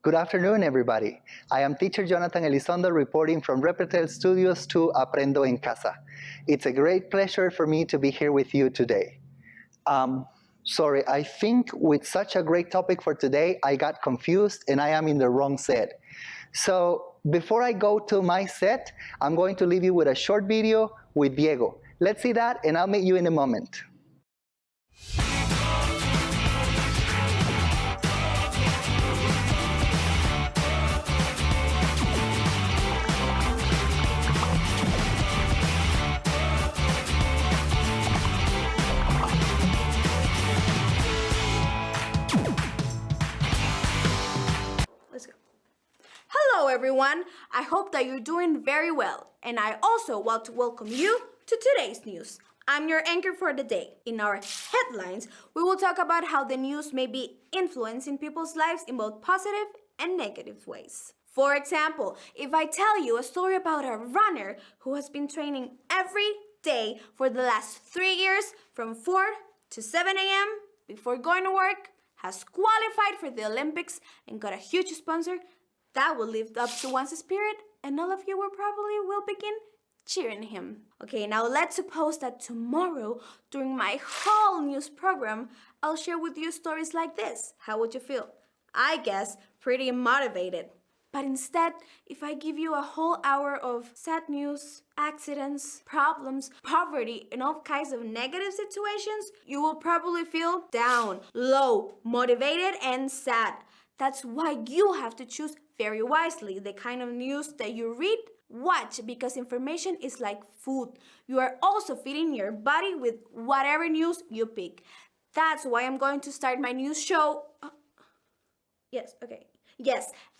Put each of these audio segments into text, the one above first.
Good afternoon, everybody. I am teacher Jonathan Elizondo reporting from Reporte Studios to Aprendo in Casa. It's a great pleasure for me to be here with you today. Sorry, I think with such a great topic for today, I got confused and I am in the wrong set. So before I go to my set, I'm going to leave you with a short video with Diego. Let's see that and I'll meet you in a moment. Hello everyone, I hope that you're doing very well, and I also want to welcome you to today's news. I'm your anchor for the day. In our headlines, we will talk about how the news may be influencing people's lives in both positive and negative ways. For example, if I tell you a story about a runner who has been training every day for the last 3 years from 4 to 7 a.m. before going to work, has qualified for the Olympics and got a huge sponsor, that will lift up to one's spirit, and all of you will begin cheering him. Okay, now let's suppose that tomorrow, during my whole news program, I'll share with you stories like this. How would you feel? I guess pretty motivated. But instead, if I give you a whole hour of sad news, accidents, problems, poverty, and all kinds of negative situations, you will probably feel down, low, motivated, and sad. That's why you have to choose very wisely the kind of news that you read, watch, because information is like food. You are also feeding your body with whatever news you pick. That's why I'm going to start my news show. Yes,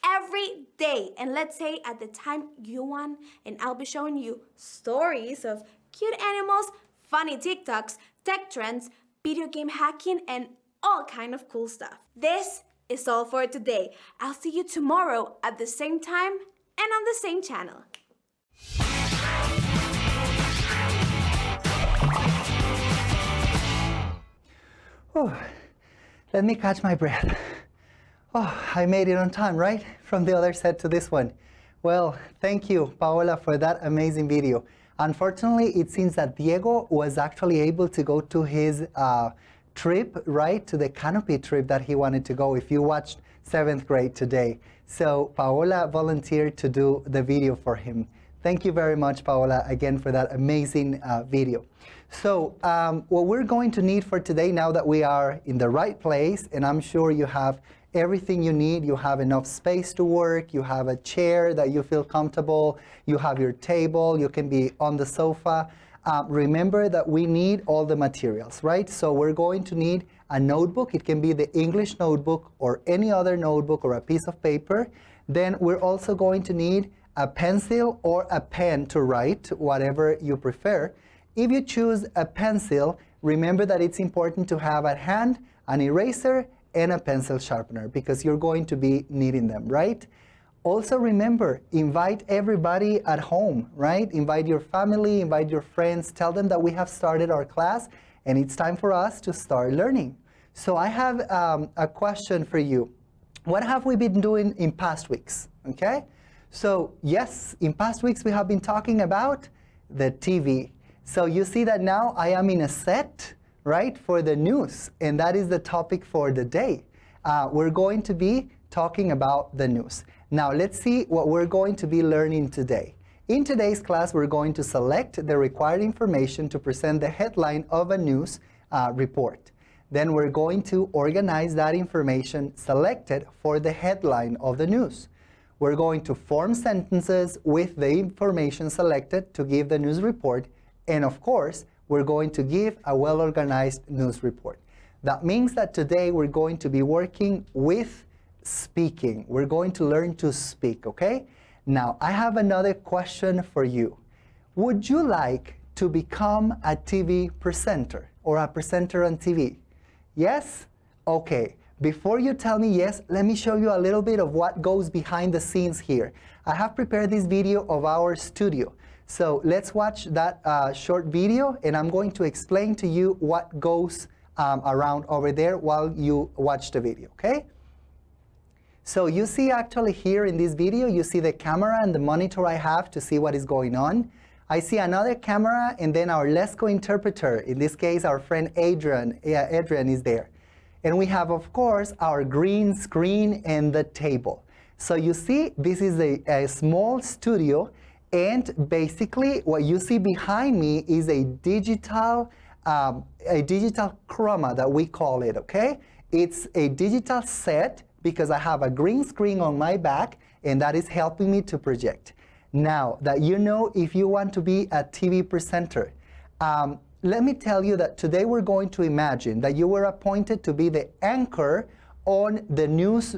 every day. And let's say at the time you want, and I'll be showing you stories of cute animals, funny TikToks, tech trends, video game hacking, and all kind of cool stuff. This is all for today. I'll see you tomorrow at the same time and on the same channel. Oh, let me catch my breath. Oh, I made it on time, right? From the other set to this one. Well, thank you, Paola, for that amazing video. Unfortunately, it seems that Diego was actually able to go to his trip, right, to the canopy trip that he wanted to go, if you watched 7th grade today. So Paola volunteered to do the video for him. Thank you very much, Paola, again for that amazing video. So what we're going to need for today, now that we are in the right place, and I'm sure you have everything you need, you have enough space to work, you have a chair that you feel comfortable, you have your table, you can be on the sofa. Remember that we need all the materials, right? So we're going to need a notebook. It can be the English notebook or any other notebook or a piece of paper. Then we're also going to need a pencil or a pen to write, whatever you prefer. If you choose a pencil, remember that it's important to have at hand an eraser and a pencil sharpener because you're going to be needing them, right? Also remember, invite everybody at home, right? Invite your family, invite your friends, tell them that we have started our class and it's time for us to start learning. So I have a question for you. What have we been doing in past weeks, okay? So yes, in past weeks we have been talking about the TV. So you see that now I am in a set, right, for the news, and that is the topic for the day. We're going to be talking about the news. Now let's see what we're going to be learning today. In today's class, we're going to select the required information to present the headline of a news report. Then we're going to organize that information selected for the headline of the news. We're going to form sentences with the information selected to give the news report. And of course, we're going to give a well-organized news report. That means that today we're going to be working with speaking. We're going to learn to speak, okay? Now, I have another question for you. Would you like to become a TV presenter or a presenter on TV? Yes? Okay. Before you tell me yes, let me show you a little bit of what goes behind the scenes here. I have prepared this video of our studio. So let's watch that short video, and I'm going to explain to you what goes around over there while you watch the video, okay? So you see actually here in this video, you see the camera and the monitor I have to see what is going on. I see another camera and then our LESCO interpreter, in this case our friend Adrian. Yeah, Adrian is there. And we have, of course, our green screen and the table. So you see, this is a small studio, and basically what you see behind me is a digital chroma that we call it, okay? It's a digital set because I have a green screen on my back, and that is helping me to project. Now that you know, if you want to be a TV presenter, let me tell you that today we're going to imagine that you were appointed to be the anchor on the news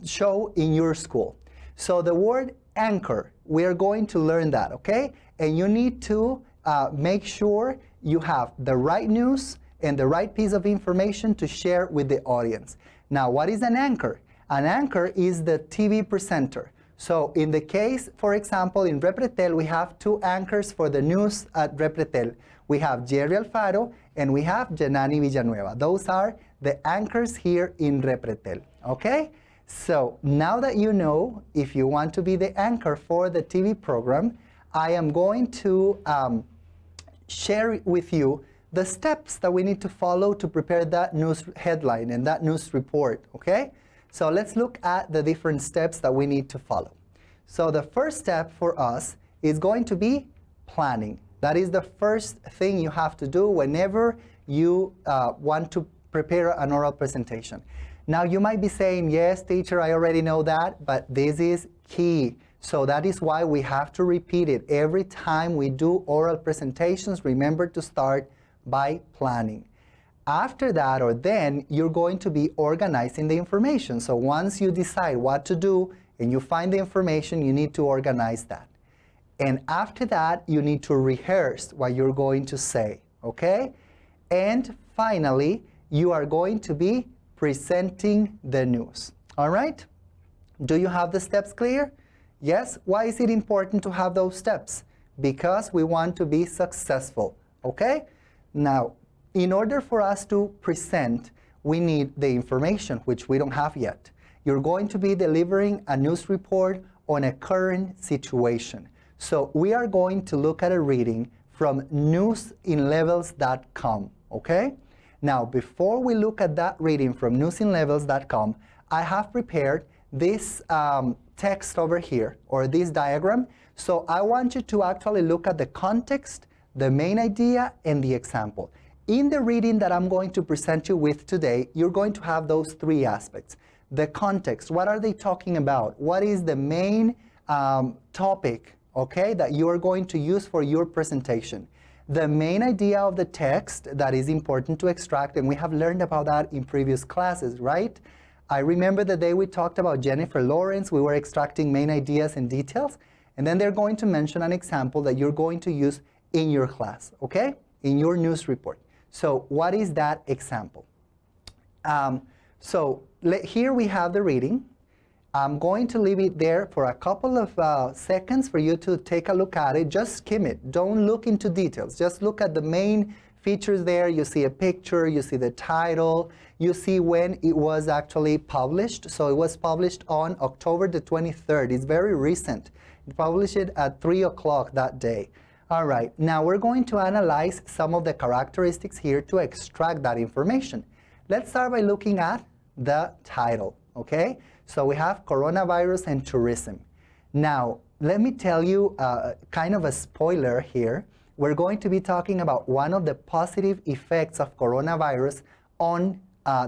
show in your school. So the word anchor, we are going to learn that, okay? And you need to make sure you have the right news and the right piece of information to share with the audience. Now, what is an anchor? An anchor is the TV presenter. So in the case, for example, in Repretel, we have two anchors for the news at Repretel. We have Jerry Alfaro and we have Janani Villanueva. Those are the anchors here in Repretel, okay? So now that you know, if you want to be the anchor for the TV program, I am going to share with you the steps that we need to follow to prepare that news headline and that news report, okay? So let's look at the different steps that we need to follow. So the first step for us is going to be planning. That is the first thing you have to do whenever you want to prepare an oral presentation. Now you might be saying, yes, teacher, I already know that, but this is key. So that is why we have to repeat it. Every time we do oral presentations, remember to start by planning. After that, or then, you're going to be organizing the information. So once you decide what to do and you find the information, you need to organize that. And after that, you need to rehearse what you're going to say, okay? And finally, you are going to be presenting the news, all right? Do you have the steps clear? Yes? Why is it important to have those steps? Because we want to be successful, okay? Now, in order for us to present, we need the information, which we don't have yet. You're going to be delivering a news report on a current situation. So we are going to look at a reading from newsinlevels.com, okay? Now, before we look at that reading from newsinlevels.com, I have prepared this text over here, or this diagram. So I want you to actually look at the context, the main idea, and the example. In the reading that I'm going to present you with today, you're going to have those three aspects. The context, what are they talking about? What is the main topic, okay, that you are going to use for your presentation? The main idea of the text that is important to extract, and we have learned about that in previous classes, right? I remember the day we talked about Jennifer Lawrence, we were extracting main ideas and details, and then they're going to mention an example that you're going to use in your class, okay, in your news report. So what is that example? Here we have the reading. I'm going to leave it there for a couple of seconds for you to take a look at it. Just skim it. Don't look into details. Just look at the main features there. You see a picture, you see the title, you see when it was actually published. So it was published on October the 23rd. It's very recent. It published it at 3 o'clock that day. All right, now we're going to analyze some of the characteristics here to extract that information. Let's start by looking at the title, okay? So we have coronavirus and tourism. Now, let me tell you kind of a spoiler here. We're going to be talking about one of the positive effects of coronavirus on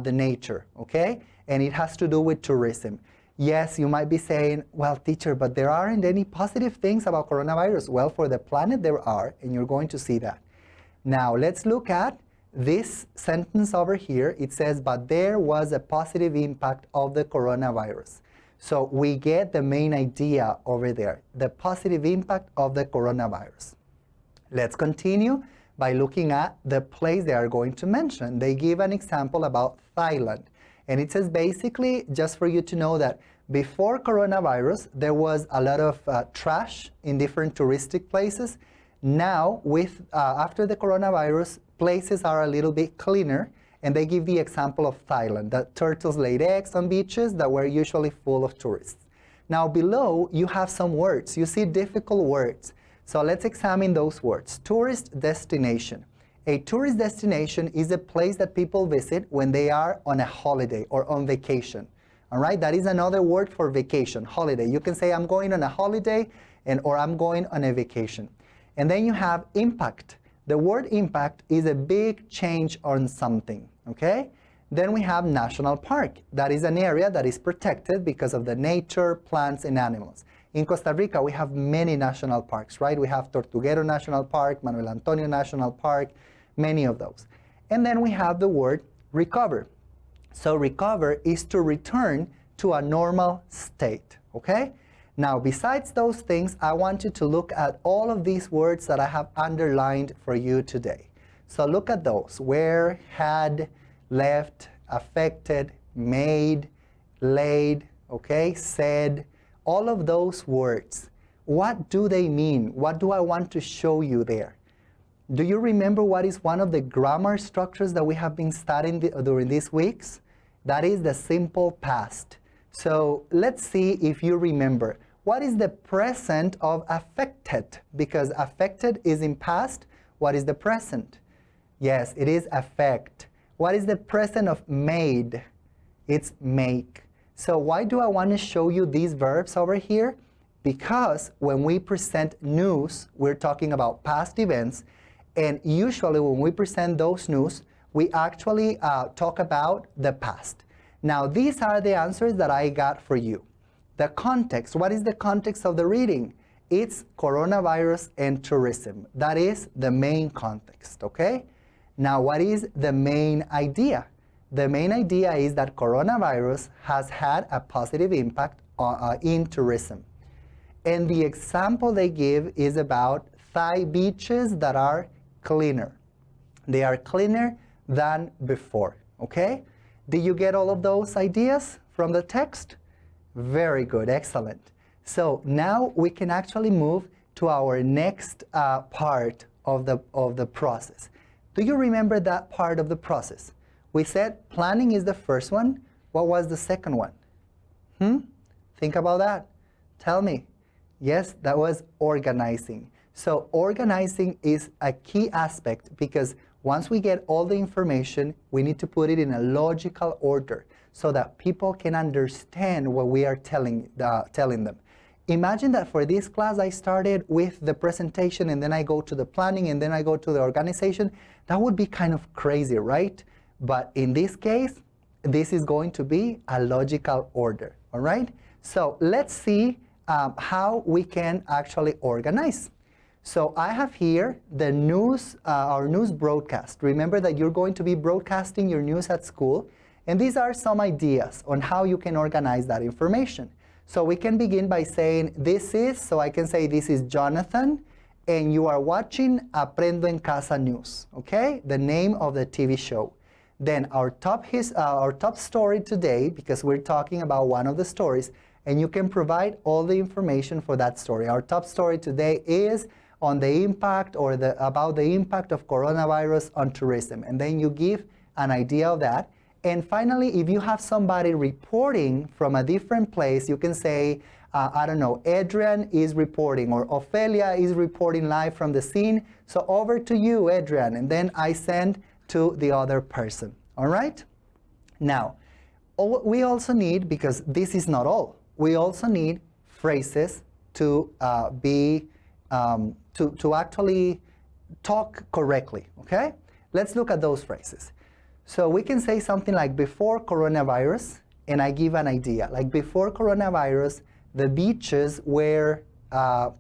the nature, okay? And it has to do with tourism. Yes, you might be saying, well, teacher, but there aren't any positive things about coronavirus. Well, for the planet there are, and you're going to see that. Now, let's look at this sentence over here. It says, but there was a positive impact of the coronavirus. So we get the main idea over there, the positive impact of the coronavirus. Let's continue by looking at the place they are going to mention. They give an example about Thailand. And it says basically, just for you to know that before coronavirus, there was a lot of trash in different touristic places. Now, after the coronavirus, places are a little bit cleaner, and they give the example of Thailand, that turtles laid eggs on beaches that were usually full of tourists. Now below, you have some words. You see difficult words. So let's examine those words. Tourist destination. A tourist destination is a place that people visit when they are on a holiday or on vacation. All right, that is another word for vacation, holiday. You can say I'm going on a holiday or I'm going on a vacation. And then you have impact. The word impact is a big change on something, okay? Then we have national park. That is an area that is protected because of the nature, plants, and animals. In Costa Rica, we have many national parks, right? We have Tortuguero National Park, Manuel Antonio National Park, many of those. And then we have the word recover. So recover is to return to a normal state, okay? Now, besides those things, I want you to look at all of these words that I have underlined for you today. So look at those. Where, had, left, affected, made, laid, okay, said, all of those words. What do they mean? What do I want to show you there? Do you remember what is one of the grammar structures that we have been studying during these weeks? That is the simple past. So let's see if you remember. What is the present of affected? Because affected is in past. What is the present? Yes, it is affect. What is the present of made? It's make. So why do I want to show you these verbs over here? Because when we present news, we're talking about past events. And usually when we present those news, we actually talk about the past. Now, these are the answers that I got for you. The context, what is the context of the reading? It's coronavirus and tourism. That is the main context, okay? Now, what is the main idea? The main idea is that coronavirus has had a positive impact in tourism. And the example they give is about Thai beaches that are cleaner. They are cleaner than before, okay? Did you get all of those ideas from the text? Very good, excellent. So now we can actually move to our next part of the process. Do you remember that part of the process? We said planning is the first one. What was the second one? Think about that. Tell me. Yes, that was organizing. So organizing is a key aspect because once we get all the information, we need to put it in a logical order so that people can understand what we are telling them. Imagine that for this class I started with the presentation and then I go to the planning and then I go to the organization. That would be kind of crazy, right? But in this case, this is going to be a logical order, all right? So let's see how we can actually organize. So I have here the news, our news broadcast. Remember that you're going to be broadcasting your news at school, and these are some ideas on how you can organize that information. So we can begin by saying this is, so I can say this is Jonathan, and you are watching Aprendo en Casa news, okay? The name of the TV show. Then our top story today, because we're talking about one of the stories, and you can provide all the information for that story. Our top story today is on the impact or about the impact of coronavirus on tourism. And then you give an idea of that. And finally, if you have somebody reporting from a different place, you can say, I don't know, Adrian is reporting or Ophelia is reporting live from the scene. So over to you, Adrian. And then I send to the other person, all right? Now, we also need, because this is not all, we also need phrases to to actually talk correctly, okay? Let's look at those phrases. So we can say something like before coronavirus, and I give an idea. Like before coronavirus, the beaches were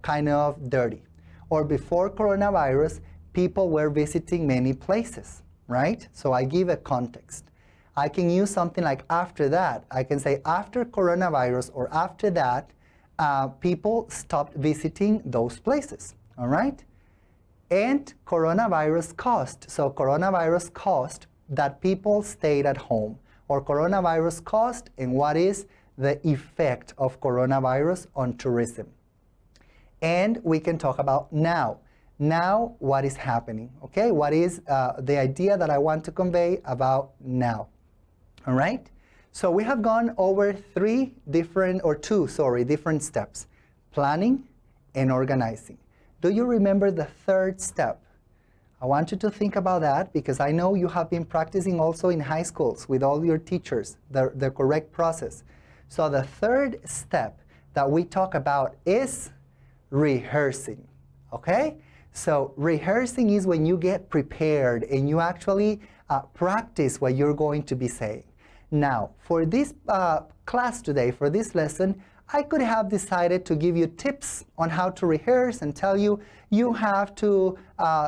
kind of dirty. Or before coronavirus, people were visiting many places, right? So I give a context. I can use something like after that. I can say after coronavirus or after that, people stopped visiting those places, all right? And coronavirus caused. So coronavirus caused that people stayed at home. Or coronavirus caused, and what is the effect of coronavirus on tourism. And we can talk about now. Now, what is happening? Okay, what is the idea that I want to convey about now? All right? So we have gone over two different steps. Planning and organizing. Do you remember the third step? I want you to think about that because I know you have been practicing also in high schools with all your teachers, the correct process. So the third step that we talk about is rehearsing, okay? So rehearsing is when you get prepared and you actually practice what you're going to be saying. Now, for this class today, for this lesson, I could have decided to give you tips on how to rehearse and tell you, you have to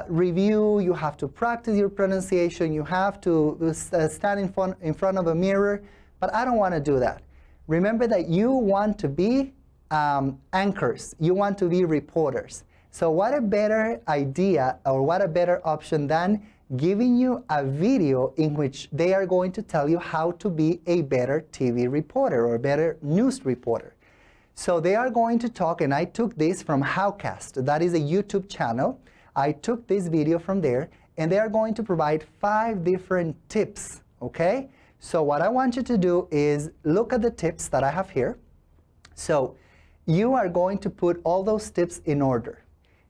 review, you have to practice your pronunciation, you have to stand in front of a mirror, but I don't want to do that. Remember that you want to be anchors, you want to be reporters. So what a better idea or what a better option than giving you a video in which they are going to tell you how to be a better TV reporter or a better news reporter. So they are going to talk, and I took this from Howcast. That is a YouTube channel. I took this video from there, and they are going to provide 5 different tips, okay? So what I want you to do is look at the tips that I have here. So you are going to put all those tips in order.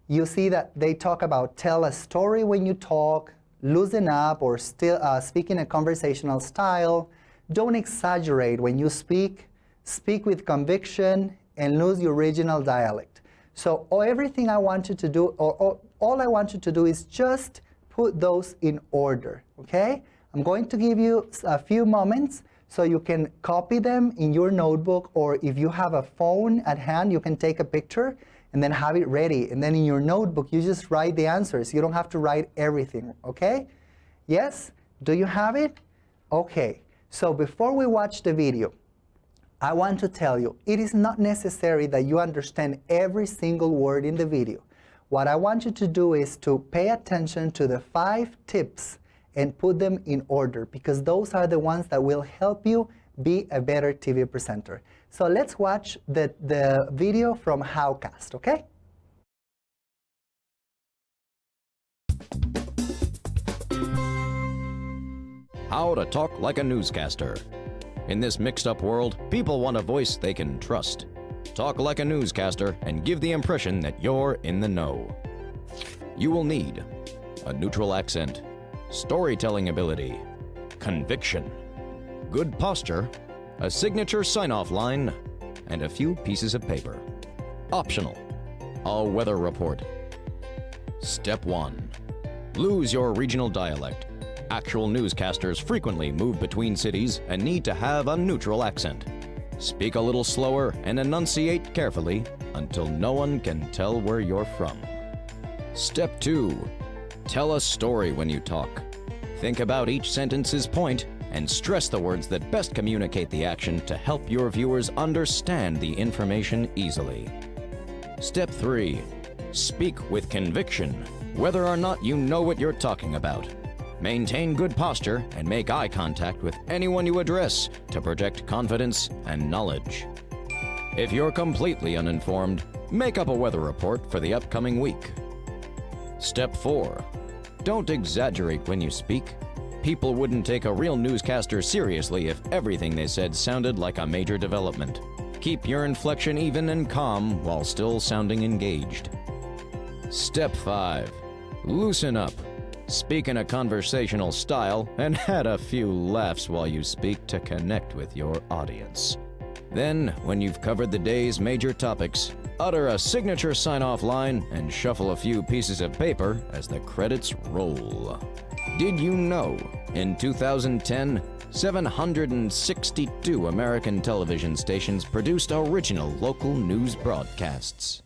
You see that they talk about tell a story when you talk, loosen up or still speak in a conversational style, don't exaggerate when you speak, speak with conviction, and lose your original dialect. So everything I want you to do, or all I want you to do is just put those in order, okay? I'm going to give you a few moments so you can copy them in your notebook, or if you have a phone at hand, you can take a picture and then have it ready. And then in your notebook, you just write the answers. You don't have to write everything, okay? Yes? Do you have it? Okay. So before we watch the video, I want to tell you, it is not necessary that you understand every single word in the video. What I want you to do is to pay attention to the 5 tips and put them in order, because those are the ones that will help you be a better TV presenter. So let's watch the video from Howcast, okay? How to talk like a newscaster. In this mixed-up world, people want a voice they can trust. Talk like a newscaster and give the impression that you're in the know. You will need a neutral accent, storytelling ability, conviction, good posture, a signature sign-off line, and a few pieces of paper. Optional, a weather report. Step 1. Lose your regional dialect. Actual newscasters frequently move between cities and need to have a neutral accent. Speak a little slower and enunciate carefully until no one can tell where you're from. Step 2. Tell a story when you talk. Think about each sentence's point and stress the words that best communicate the action to help your viewers understand the information easily. Step 3. Speak with conviction, whether or not you know what you're talking about. Maintain good posture and make eye contact with anyone you address to project confidence and knowledge. If you're completely uninformed, make up a weather report for the upcoming week. Step 4. Don't exaggerate when you speak. People wouldn't take a real newscaster seriously if everything they said sounded like a major development. Keep your inflection even and calm while still sounding engaged. Step 5. Loosen up. Speak in a conversational style and add a few laughs while you speak to connect with your audience. Then, when you've covered the day's major topics, utter a signature sign-off line and shuffle a few pieces of paper as the credits roll. Did you know, in 2010, 762 American television stations produced original local news broadcasts?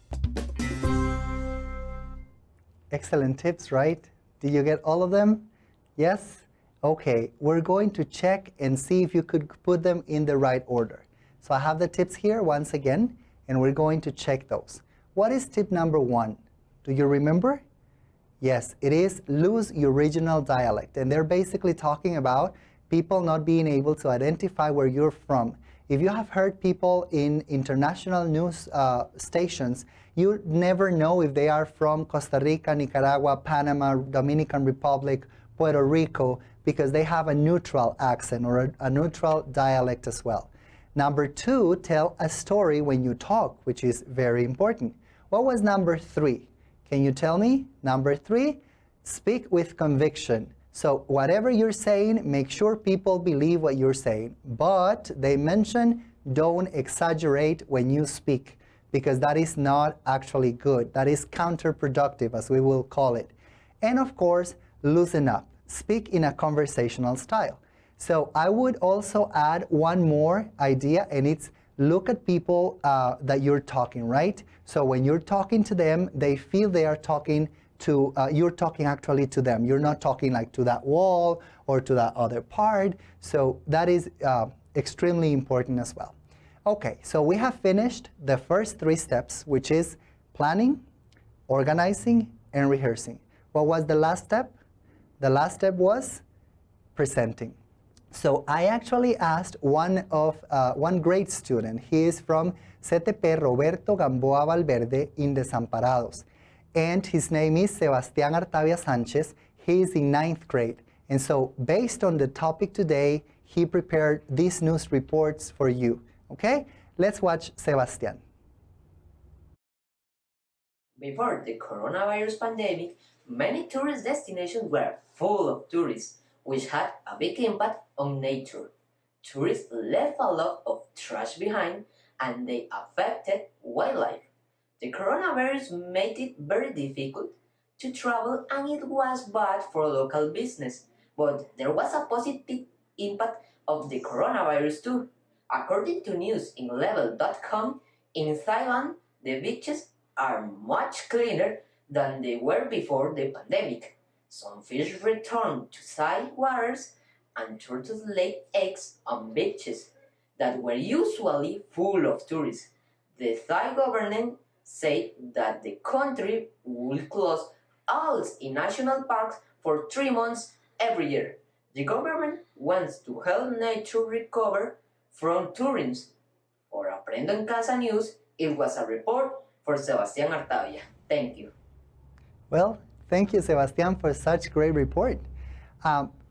Excellent tips, right? Did you get all of them? Yes? Okay, we're going to check and see if you could put them in the right order. So I have the tips here once again, and we're going to check those. What is tip number 1? Do you remember? Yes, it is lose your regional dialect. And they're basically talking about people not being able to identify where you're from. If you have heard people in international news stations, you never know if they are from Costa Rica, Nicaragua, Panama, Dominican Republic, Puerto Rico, because they have a neutral accent or a neutral dialect as well. Number 2, tell a story when you talk, which is very important. What was number 3? Can you tell me? Number 3, speak with conviction. So whatever you're saying, make sure people believe what you're saying. But they mention don't exaggerate when you speak, because that is not actually good. That is counterproductive, as we will call it. And of course, loosen up. Speak in a conversational style. So I would also add one more idea, and it's look at people that you're talking, right? So when you're talking to them, they feel they are talking to, you're talking actually to them. You're not talking like to that wall or to that other part. So that is extremely important as well. Okay, so we have finished the first 3 steps, which is planning, organizing, and rehearsing. What was the last step? The last step was presenting. So I actually asked one great student. He is from CTP Roberto Gamboa Valverde in Desamparados. And his name is Sebastián Artavia Sanchez. He is in 9th grade. And so based on the topic today, he prepared these news reports for you. Okay? Let's watch Sebastián. Before the coronavirus pandemic, many tourist destinations were full of tourists, which had a big impact on nature. Tourists left a lot of trash behind, and they affected wildlife. The coronavirus made it very difficult to travel, and it was bad for local business. But there was a positive impact of the coronavirus too. According to newsinlevel.com, in Thailand, the beaches are much cleaner than they were before the pandemic. Some fish returned to Thai waters, and turtles laid eggs on beaches that were usually full of tourists. The Thai government said that the country will close all its national parks for 3 months every year. The government wants to help nature recover from tourism. For Aprendo en Casa News, it was a report for Sebastián Artavia. Thank you. Well, thank you, Sebastián, for such great report.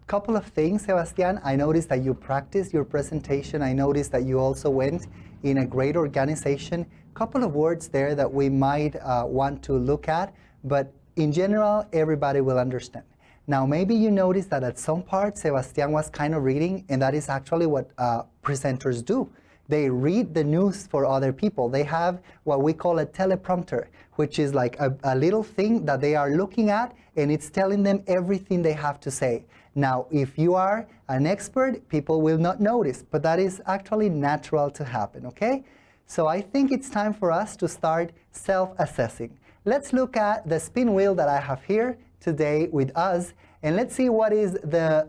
Couple of things, Sebastián. I noticed that you practiced your presentation. I noticed that you also went in a great organization. Couple of words there that we might want to look at, but in general, everybody will understand. Now, maybe you noticed that at some part, Sebastián was kind of reading, and that is actually what presenters do. They read the news for other people. They have what we call a teleprompter, which is like a little thing that they are looking at, and it's telling them everything they have to say. Now, if you are an expert, people will not notice, but that is actually natural to happen, okay? So I think it's time for us to start self-assessing. Let's look at the spin wheel that I have here today with us, and let's see what is the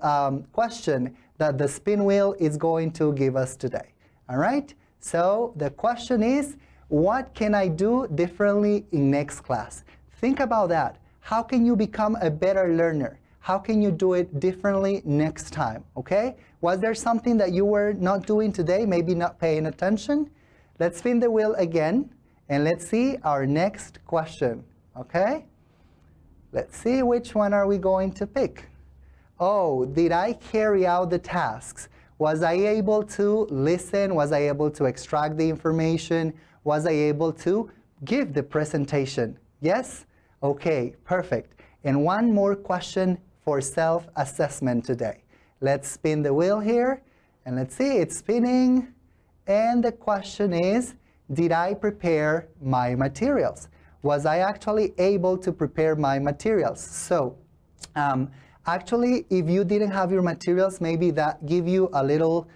question that the spin wheel is going to give us today. All right? So the question is, what can I do differently in next class? Think about that. How can you become a better learner? How can you do it differently next time? Okay? Was there something that you were not doing today, maybe not paying attention? Let's spin the wheel again, and let's see our next question. Okay? Let's see which one are we going to pick. Oh, did I carry out the tasks? Was I able to listen? Was I able to extract the information? Was I able to give the presentation? Yes? Okay, perfect. And one more question for self-assessment today. Let's spin the wheel here, and let's see, it's spinning. And the question is, did I prepare my materials? Was I actually able to prepare my materials? So, actually, if you didn't have your materials, maybe that give you a little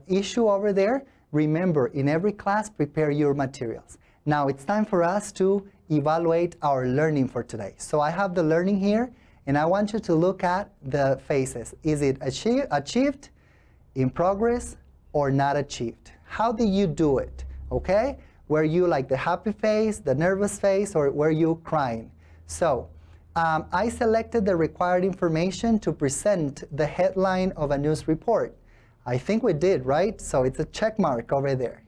issue over there. Remember, in every class, prepare your materials. Now, it's time for us to evaluate our learning for today. So I have the learning here, and I want you to look at the phases. Is it achieved, in progress, or not achieved? How did you do it? Okay? Were you like the happy face, the nervous face, or were you crying? So, I selected the required information to present the headline of a news report. I think we did, right? So it's a check mark over there.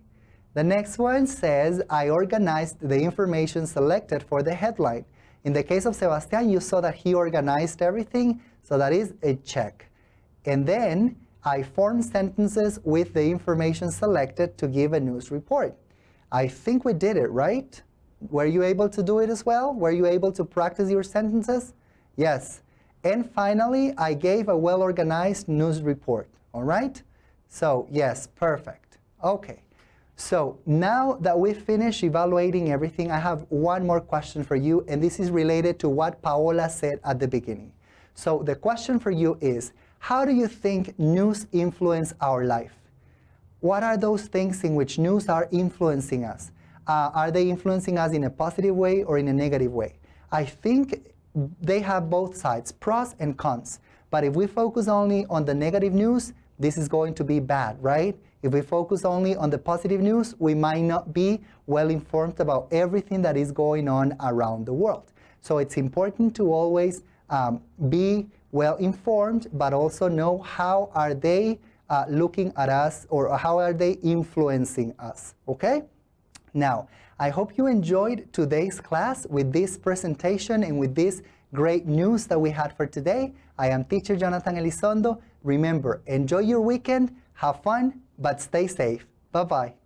The next one says, I organized the information selected for the headline. In the case of Sebastian, you saw that he organized everything, so that is a check. And then I formed sentences with the information selected to give a news report. I think we did it, right? Were you able to do it as well? Were you able to practice your sentences? Yes. And finally, I gave a well-organized news report, all right? So yes, perfect. Okay. So now that we've finished evaluating everything, I have one more question for you, and this is related to what Paola said at the beginning. So the question for you is, how do you think news influence our life? What are those things in which news are influencing us? Are they influencing us in a positive way or in a negative way? I think they have both sides, pros and cons. But if we focus only on the negative news, this is going to be bad, right? If we focus only on the positive news, we might not be well informed about everything that is going on around the world. So it's important to always be well informed, but also know how are they looking at us, or how are they influencing us, okay? Now, I hope you enjoyed today's class with this presentation and with this great news that we had for today. I am teacher Jonathan Elizondo. Remember, enjoy your weekend, have fun, but stay safe. Bye-bye.